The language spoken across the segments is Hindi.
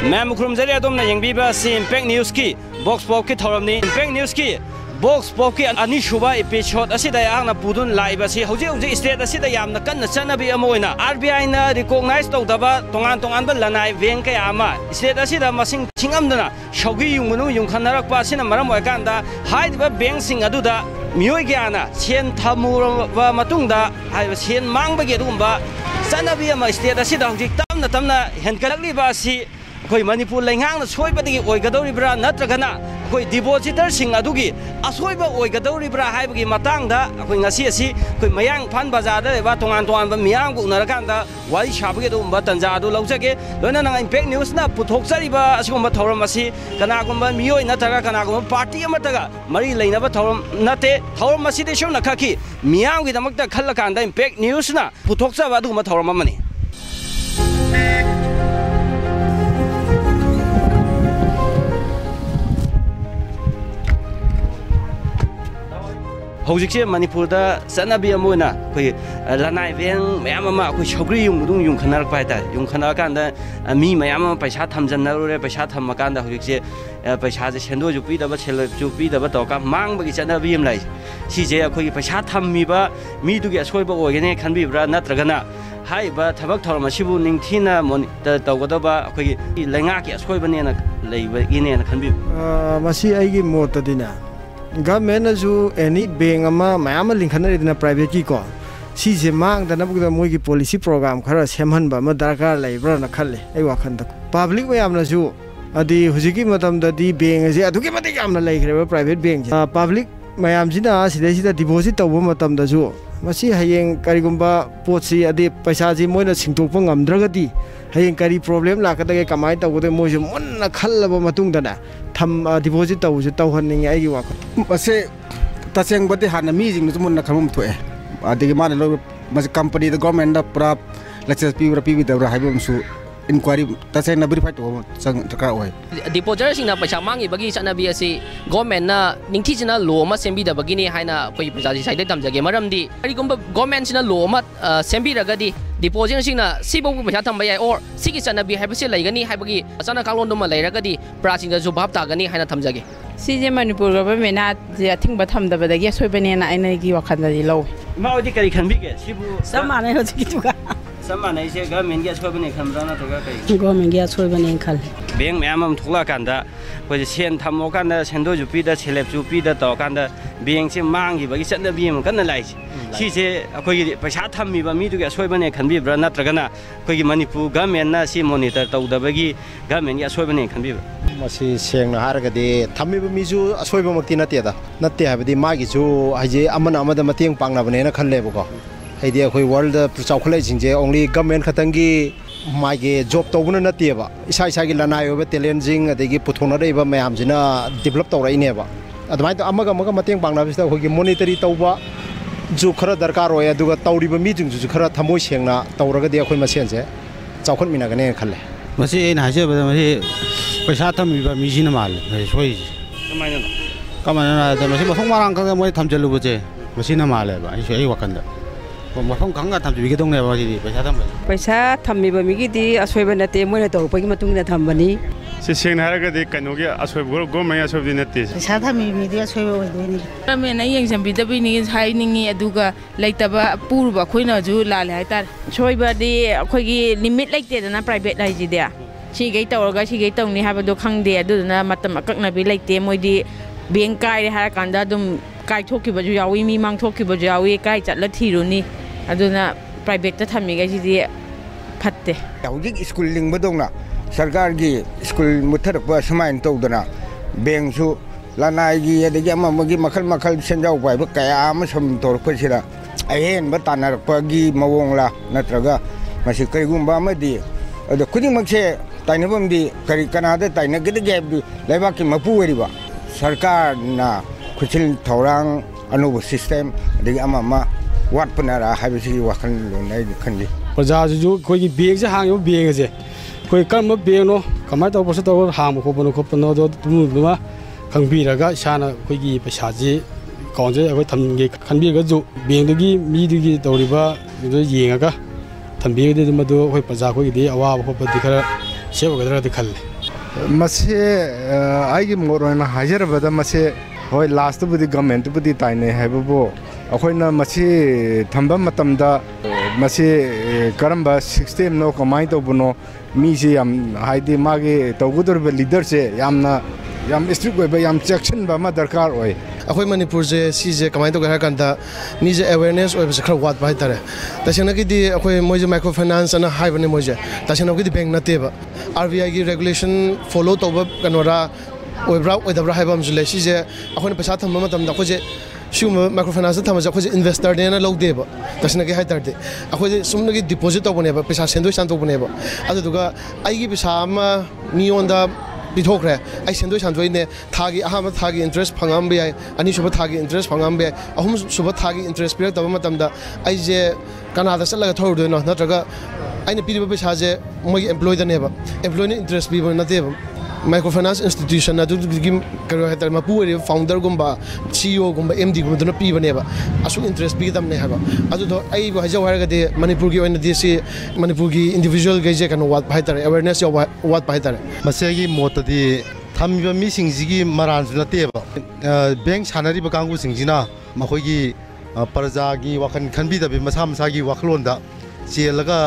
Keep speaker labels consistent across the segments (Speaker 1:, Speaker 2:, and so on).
Speaker 1: मैम खुरमजरी अदोमना यंगबीबा सी इम्पैक्ट न्यूज़ की बॉक्स पॉप की थौरमनी इम्पैक्ट न्यूज़ की बॉक्स पॉप की अनिशुबा एपिसोड असिदा याना पुदुन लाइबासी हौजे हौजे स्टेट असिदा यामना कन्ना चनबी अमा ओइना आरबीआई ना रिकॉग्नाइज तौदबा तोंगान तोंगान लनाई बैंक कया अमा स्टेट असिदा मसिंग थिंगमदना शौगी युंगनु युंखनरकपा असिना मरम ओइकांदा हाइदिबा बैंक सिंग अदुदा मियोय ग्याना सेन थमुरबा मतुंगदा हाइबा सेन मांगबगे अदुगुंबा चनबी अमा स्टेट असिदा हौजे तमना तमना हेनकलकलिबा असि कोई मणिपुर लेंगांग सोयबदगी ओइगदौरिब्रा नत्रगना कोई डिपोजिटर सिंग अदुगी असोयबा ओइगदौरिब्रा हाइबगी मतंगदा कोई ngasi asi कोई मयांग फान बाजार दा लेबा तोंगान तोंगान बा मियांग उनरकांदा वाई शाबगे दुंबा तंजा अदु लौजगे लोना नंग इम्पैक्ट न्यूज़ ना पुथोकसरिबा असिगुंबा थौरम असि कनागुंबा मियोय नत्रगा कनागुंबा पार्टी अमतगा मरी लेनबा थौरम नते थौरम असि देशो नखकी मियांगगी दमकता खल्लकांदा इम्पैक्ट न्यूज़ ना पुथोकसबा अदुगुंबा थौरम अमनी हौजिकसे मणिपुर दा चनबी अमोना कोई लनाई बेंग मयाम अमा कोई सौग्री युंगदुं युंखनरक पाइता युंखनरकांदा मी मयाम पैसा थमजनरुरे पैसा थमकांदा हौजिकसे पैसा जे सेंदो जु पीदबा सेलजु पीदबा तौका मांगबगी चनबी अम लाइ सिजे अखोई पैसा थमीबा मीदुगी असोयबा ओइगने खनबिब्रा नत्रगना हाइबा थबक थौरम असिबु निंगथिना मोनिटर तौगदबा अखोई लेंगाकी असोयबनेना लेबगिनेना खनबि
Speaker 2: मसी आइगी मोतदिना गवर्नमेंट जो एनी बैंक मैम लिंखना प्राइवेट की को सीजे मांगदनबुद मोगी पॉलिसी प्रोग्राम खरा सेमहनबा म दरकार लेब्राना खल्ले आई वाखन पब्लिक मैमनसु अदि हुजिकी मतमददि बैंक जे अदुकी मते यामना लेखरेबा प्राइवेट बैंक पब्लिक मैमजिना सिदैसिदा डिपोजिट तौबा मतमदसु मसी हयेंग करिगुंबा पोटसी अदि पैसा जी मोइना सिंगतोकपा ngamdragadi हयेंग करी प्रॉब्लम लाकदगे कमाय तौगदे मोइसे मुन्ना खल्लबा मतुंगदना थम डिपोजिट तौजे तौहन्निंग आइगी वाखन
Speaker 3: मसे तसेंगबदि हाना मीजिंग मुन्ना खमम थोए अदि माने लो मसे कंपनी द गवर्नमेंट दा पूरा लाइसेंस पीबरा हाइबमसु इंक्वायरी तसेंग ना वेरीफाई तो संग तका ओय
Speaker 4: डिपोजिटर सिंग ना पैसा मांगी बगी चनबी असि गवर्नमेंट ना निंगथिजना लो मा सेंबी दबगी नि हाइना कोई प्रजाजी साइड तमजगे मरमदी करिगुंबा गवर्नमेंट सिना लो मा सेंबी रगदी डिपोजिटर सिंग ना सिबो पैसा थंबा याय और सिगी चनबी हाइबसे लैगनी हाइबगी अचाना कालोंदुमा लैरगदी प्रासिंग दा जो भाब तागनी हाइना थमजगे
Speaker 5: सीजे मणिपुर गवर्नमेंट ना जे अथिंग बथमदबदगी सोयबनेना आइनगी वखनदि लो
Speaker 1: माओदी करी खनबिगे सिबु
Speaker 5: समाने होजिकी तुगा
Speaker 1: समाने से गवर्नमेंट के सोयबने खमराना तोगा कई
Speaker 5: गवर्नमेंट के सोयबने खल
Speaker 1: बैंक मैम थोला कांदा कोई सेन थमो कांदा सेंदो जुपीदा सेलेब जुपीदा तो कांदा बैंक से मांगी बगी चनबी म कन्न लाइस सिसे अखोई पैसा थमीबा मीदुगे असोयबने खनबिब्रा नत्रगना अखोई मणिपुर गवर्नमेंट ना सि मॉनिटर तौदबगी गवर्नमेंट के असोयबने खनबिब्रा
Speaker 6: मसी सेंगना हारगदि थमीबा मिजु असोयबमक्ति नतेदा नते हाबदि मागिजु हाइजे अमन अमदा मतेंग पांगनाबनेना खल्लेबको हाइदि अखोई वर्ल्ड चाउखलाइजिंजे ओनली गवर्नमेंट खतंगी मागे जॉब तौबना नतेबा इसा इसागी लनाय ओबे टैलेंजिंग अदगी पुथोना रेबा मयामजिना डेवलप तौराइनेबा अदमाइ अमगा अमगा मतेंग पांगनाबिसदा अखोई मॉनिटरी तौबा जो खरा दरकार होय अदुगा तौरिबा मीजिंगजु खरा थमोय सेंगना तौरगदि अखोई मसेनसे चाउखत मिनागने खल्ले
Speaker 7: मसी एना हाजेबा मसी पैसा थमीबा मिजिना माल सोय कमायना मसी मफंग मारांग का मोय थमजलुबजे मसीना मालेबा आई वखंदा मफंग खंगा थमबिगे दंने बाजी
Speaker 5: पैसा थमीबा मिगिदि असोयबा नते मोयना तौरपगी मतुंगना थमबनी
Speaker 8: से सेंग हारगदि कनोगे असोयब गवर्नमेंट असोयबदि नते
Speaker 5: पैसा थमीबि असोयबा ओइदोनि
Speaker 9: गवर्नमेंट यंगजंबिदबिनि हाइनिंगी अदुगा लैतबा पुरुबा खोइनाजु लाले हाइतार सोयबदि अखोइगी लिमिट लैतेदना प्राइवेट लाइजिदे सिगै तौरगा सिगै तौनि हाबदो खंगदे अदुना मतम अककनबि लैते मोइदि बैंक काइरे हार कांदा दुम काय थोकिबजु यावी मी मांग थोकिबजु यावी काय चटला थिरुनी अदुना प्राइवेट ता थमिगैसिदि फत्ते
Speaker 3: हौजिक स्कूल लिंगबदोंना सरकार की स्कूल मुथरपा समाइन तौदना बैंकसु लानाइगी अदगी अममगी मखल मखल सेंजाव पाइब कया अम सम तौरपसिरा अहेनबा तानरपगी मवोंगला नत्रगा मसि करिगुंबा अमदि अद खुदिमकसे ताइनबमदि करि कनादा ताइनगदगेबदि लेबाकी मपु ओरिबा सरकार ना खुचिल थौरांग अनुभव सिस्टम अदगी अममा वाटपनारा हाइबसि वाखन लोनाय खनलि
Speaker 2: प्रजाजु कोई बैंक से हांगो बैंक से कोई कम बैंक नो कमाय तौबस तौ हांग खोपनो खोपनो दो तुमुमा खंबीरगा इसाना कोई पैसा जी काउंजे अखोई थमगे खनबीरगा जो बैंक दुगी मीदुगी तौरिबा दो येंगा थमबीगदि मदो अखोई प्रजा खोइदि अवाब खोपदि खरा सेवगदरा खल्ले
Speaker 3: मसे आइगी मोरना हाजरबदा मसे होय लास्ट बुदी गवर्नमेंट बुदी ताइने हैबो अखोइना मसे थंबा मतमदा मसे करंबा सिस्टम नो कमाई तोबनो मीसे याम हाइदे मागे तोगुदरबे लीडर से यामना याम स्ट्रिक्ट ओइबा याम सेक्शन बा मा दरकार ओइ
Speaker 10: अखोई मणिपुर से सीजे कमाई तो गहर कंदा मीजे अवेयरनेस ओइबसे खर वाट बाय तारे तसेना की अखोई मोजे माइक्रो फाइनेंस अना हाइबने मोजे तसेना की बैंक नतेबा आरबीआई की रेगुलेशन फॉलो तोबा कनोरा ओइब्रा ओइदब्रा हाइबम जुले सीजे अखोने पैसा थम मतम अखोजे शुम माइक्रो फाइनेंस थमजे अखोजे इन्वेस्टर देना लौदेबा तसेना की हाइतारदे अखोजे सुमनगी डिपॉजिट तोबनेबा पैसा सेंदोय सांतोबनेबा अदुगा आइगी पैसा अमा मियोंदा पिथोखरे आई सेंदोय सांतोयने थागी अहाम थागी इंटरेस्ट फंगाम बे अनि सुब थागी इंटरेस्ट फंगाम बे अहुम सुब थागी इंटरेस्ट पिरक तब मतमदा आई जे कनादा चलगा थोरदोनो नत्रगा आइने पिरिबा पैसा जे मोगी एम्प्लॉय दनेबा एम्प्लॉय ने इंटरेस्ट पिबा नतेबा माइक्रो फाइनेंस इंस्टीट्यूशन अदुगी करो हेतर मपु रे फाउंडर गुम्बा सीईओ गुम्बा एमडी गुम्बा दुना पिबनेबा असु इंटरेस्ट पिदमने हाबा अदुदो आई बो हाजो हारगदे मणिपुर की ओइना दिसी मणिपुर की इंडिविजुअल गैजे कनो वाट भाइतारे अवेयरनेस यो वाट भाइतारे
Speaker 6: मसेगी मोतदी थमिबा मिसिंगजिगी मरानजु नतेबा बैंक सानरिबा कांगु सिंगजिना मखोगी प्रजागी वखन खनबिदबे मसा मसागी वखलोंदा चेलगा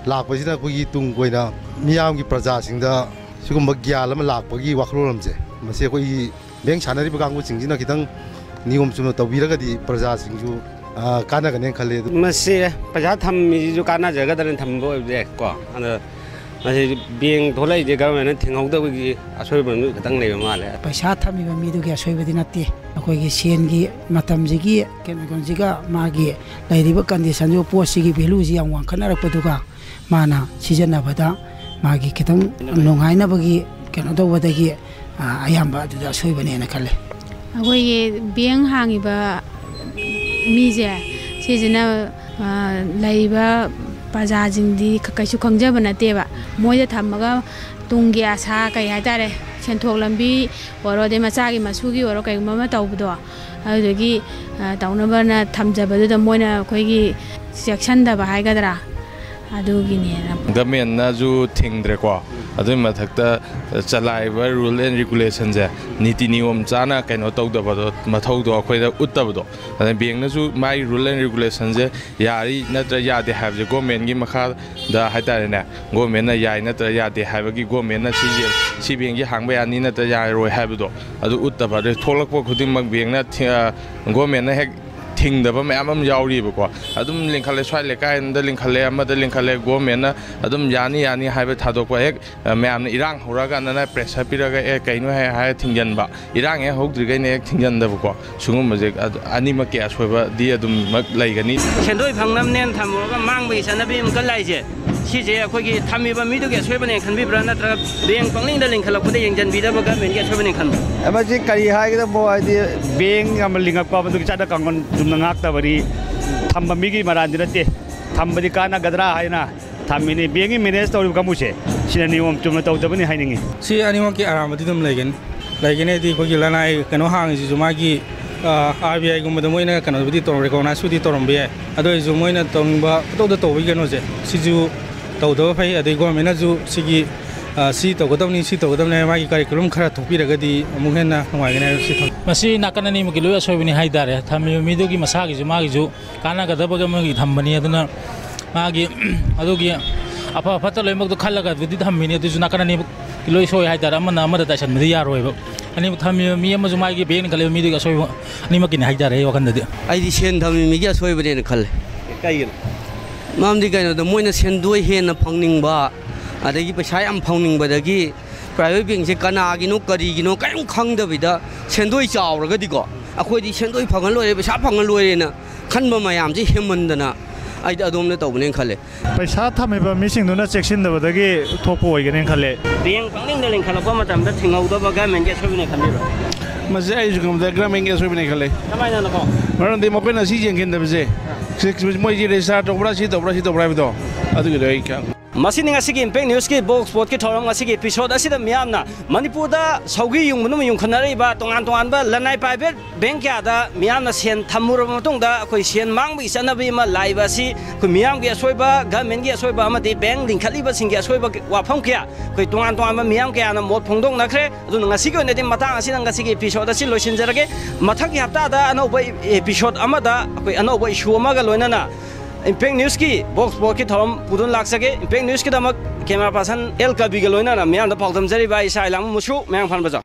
Speaker 6: लाकपसिना कोगी तुंग कोइना मियामगी प्रजासिंगदा सिगुम्बा ग्याल अमा लाकपगी वखलोलमजे मसे कोई बैंक सानरिबा कांगु सिंगजिना खितंग नियम चुनो तौबिरगदी प्रजासिंगजु कानागने खले
Speaker 11: मसे प्रजा थमिजु काना जगदरन थमबो बे को अना मसे बैंक थोलाई जे गवर्नमेंट थिंगौदबगी असोइबनु खतंग लेबा माले
Speaker 12: पैसा थमिबा मिदुगी असोइबदि नत्ते अखोइगी सेनगी मतमजिगी केनगोनजिगा मागी लैरिबा कंडीशन जो पोस्टगी वैल्यू जी याम वांखनरपदुगा माना सिजनबदा मागी खितंग नोंगाइनबगी केनो तौबदगी अयाम्बा अदुदा असोइबनेना खले
Speaker 13: अखोइगी बैंक हांगिबा मीजे सिजना लैबा प्रजाजिंदी कैसु खंजब नतेबा मोइदा थमगा तुंगी आशा कई हाइतारे सेंथोक लंबी ओरोदे मचागी मसुगी ओरो कैगुमा तौबदो अदुगी तौनबना थमजबदुदा मोइना अखोइगी सेक्शन दबा हाइगदरा
Speaker 14: गवर्नमेंट नाजू थिंग्रेको अदुई मथक्ता चलाइबा रूल एंड रेगुलेशन जे नीति नियम चाना कनो तौदबदो मथौदो अखोइदा उत्तबदो अदे बैंक नाजू माई रूल एंड रेगुलेशन जे यारी नत्र यादे हाबजे गवर्नमेंट गी मखा दा हाइतारेना गवर्नमेंट ना याई नत्र यादे हाबगी गवर्नमेंट ना सी बैंक गी हांगबा यानी नत्र यारोय हाबदो अदु उत्तबदे थोलकपो खुदिमक बैंक ना गवर्नमेंट ना हेक थिंगदबा मैम यावरीबको अदुम लिंखले स्वाइ लेकायन द लिंखले अमद लिंखले गवर्नमेंट अदुम यानी यानी हाइबे थादोक हेक मैम इरांग होरागा ना प्रेशर पिरागा ए कैनो हाय थिंजनबा इरांग हे होद्रिगैने हेक थिंजनदबको सुंगुमजे अनिमक के असोइबा दि अदुम मक लैगनी
Speaker 1: सेंदोय फंगनमनेन थमोगा मांगबई सनबी मकल लाइजे सीजे अखोगी थमिबा मिदुगे असोइबने खनबिब्रा नत्रा बैंक पंगलिंग द लिंखलकपदे यंजनबिदबा गवर्नमेंट के असोइबने खन
Speaker 15: एमजी करी हाइगदा बो आइदि बैंक अम लिंगकपा बदुग चादा कांगन जुमनांगाक्तबरी थम्बमिगी मरांदिनते थम्बदि काना गदरा हाइना थमिनि बेंगी मैनेज तौरि कमुसे सिना नियम चुमना तौदबनि हाइनिंगी
Speaker 16: सि अनिमक के आरामदि दम लाइगने दि कोगी लनाय कनो हांगि जुमागी आरबीआई गुमद मोइना कनो बदि तोर रेकॉग्नाइज सुदि तोरमबे अदो जु मोइना तोंबा तौद तौबि कनोजे सिजु तौदब फै अदि गवर्नमेंट जु सिगी सी तौगदबनि सी तौगदबने मागी कार्यक्रम खरा थोपिरगदि अमुक हेना नवाइगने सि
Speaker 17: मसी नाकननि मुकि लोय सोइबनि हाइदारे थमि मिदुगी मसागी मागी कानागदबग मगी थम्बनि अदुना मागी अदुगी अफा फत लोइमक खलगा बदि थम्मिनि अदुजु नाकननि लोय सोइ हाइदारे अमना अमदा तासन मदि यारोइब अनि थमि मि अमजु मागी बेन खले मिदुगी सोइ निमकिनि हाइदारे वखनदि
Speaker 18: आइदि सेन थमि मिगी सोइबने खले
Speaker 1: काइगन
Speaker 18: मामदि कइनो द मोइना सेनदोय हेन फंगनिंगबा अदगी पैसा याम फंगनिंगबदगी प्राइवेट बैंक से कनागिनो करिगिनो कयम खंगदबिदा सेंदोय चावरगदिको अखोइदि सेंदोय फंगल लोरे पैसा फंगल लोरेना खनबा मयाम जे हेमंदना आइद अदोमने तौबने खले
Speaker 15: पैसा थमेबा मिसिंदुना चेक्सिनदबदगी थोपो ओइगने खले
Speaker 1: बैंक पंगलिंग द लिंखलकपा मतमदा थिंगौदबा गवर्नमेंट के असोइबने खनबिब्रा
Speaker 19: मसे आई जुगमदा गवर्नमेंट के असोइबने खले
Speaker 1: कमाइना नको
Speaker 19: मरंदि मकोइना सी जेंखेनदबजे मोइ जे रेजिस्टर तौब्रा सी तौब्रा बिदो अदुगिदो आई
Speaker 1: मसीनी ngasi impact news ki box spot ki thoram ngasi ki episode asida miyamna manipur da saugi yungmunu yungkhanari ba tongan tongan ba lanai private bank ya da miyamna sen thamur matung da koi sen mangbi sanabi ma laiba si koi miyam gi asoiba government gi asoiba amati bank lingkhali ba sing gi asoiba wafam kya koi tongan tongan ba miyam kya na mot phongdong nakhre adu ngasi ko ne matang asida ngasi ki episode asi loisin jarage mathak gi hapta da anoba episode amada koi anoba issue amaga loinana Impact News की box spot की थोरम पुदुन लाग सके Impact News की दमक कैमरा पर्सन एल कबी के लोइना ना मैं अंदर पाउतम जरी बाई साइलाम मुशु मैं फन बजा